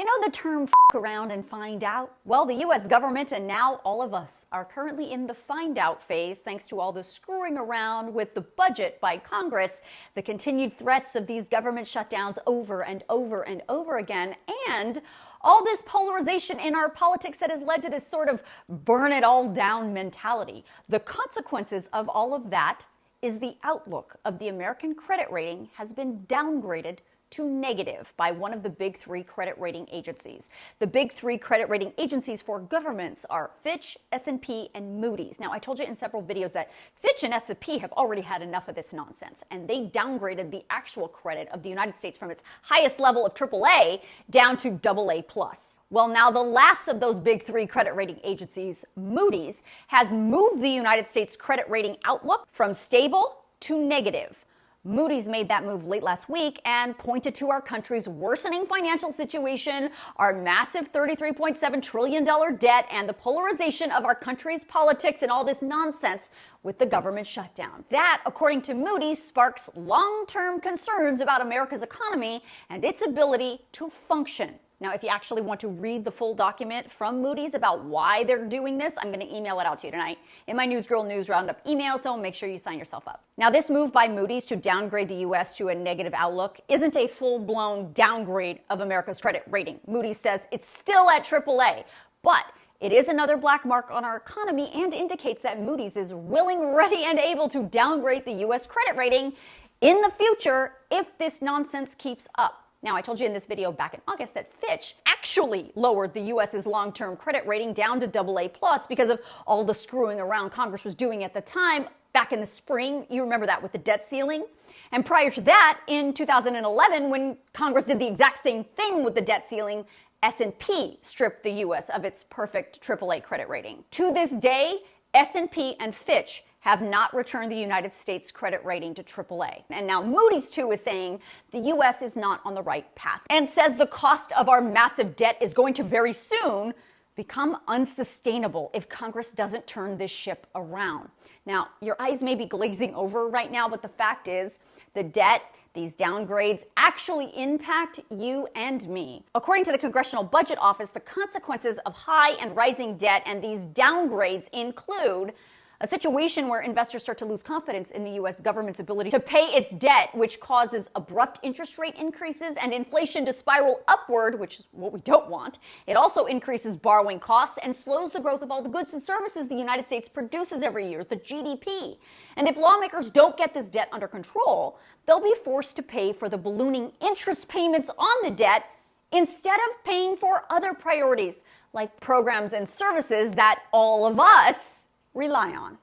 You know the term "f around and find out"? Well, the U.S. government and now all of us are currently in the find out phase thanks to all the screwing around with the budget by Congress, the continued threats of these government shutdowns over and over and over again, and all this polarization in our politics that has led to this sort of burn it all down mentality. The consequences of all of that is the outlook of the American credit rating has been downgraded to negative by one of the big three credit rating agencies. The big three credit rating agencies for governments are Fitch, S&P, and Moody's. Now, I told you in several videos that Fitch and S&P have already had enough of this nonsense, and they downgraded the actual credit of the United States from its highest level of AAA down to AA+. Well, now the last of those big three credit rating agencies, Moody's, has moved the United States credit rating outlook from stable to negative. Moody's made that move late last week and pointed to our country's worsening financial situation, our massive $33.7 trillion debt, and the polarization of our country's politics and all this nonsense with the government shutdown. That, according to Moody's, sparks long-term concerns about America's economy and its ability to function. Now, if you actually want to read the full document from Moody's about why they're doing this, I'm going to email it out to you tonight in my Newsgirl News Roundup email, so make sure you sign yourself up. Now, this move by Moody's to downgrade the U.S. to a negative outlook isn't a full-blown downgrade of America's credit rating. Moody's says it's still at AAA, but it is another black mark on our economy and indicates that Moody's is willing, ready, and able to downgrade the U.S. credit rating in the future if this nonsense keeps up. Now, I told you in this video back in August that Fitch actually lowered the U.S.'s long-term credit rating down to AA+ because of all the screwing around Congress was doing at the time back in the spring. You remember that with the debt ceiling? And prior to that, in 2011, when Congress did the exact same thing with the debt ceiling, S&P stripped the U.S. of its perfect AAA credit rating. To this day, S&P and Fitch have not returned the United States credit rating to AAA. And now Moody's, too, is saying the U.S. is not on the right path and says the cost of our massive debt is going to very soon become unsustainable if Congress doesn't turn this ship around. Now, your eyes may be glazing over right now, but the fact is the debt, these downgrades actually impact you and me. According to the Congressional Budget Office, the consequences of high and rising debt and these downgrades include a situation where investors start to lose confidence in the U.S. government's ability to pay its debt, which causes abrupt interest rate increases and inflation to spiral upward, which is what we don't want. It also increases borrowing costs and slows the growth of all the goods and services the United States produces every year, the GDP. And if lawmakers don't get this debt under control, they'll be forced to pay for the ballooning interest payments on the debt instead of paying for other priorities like programs and services that all of us rely on.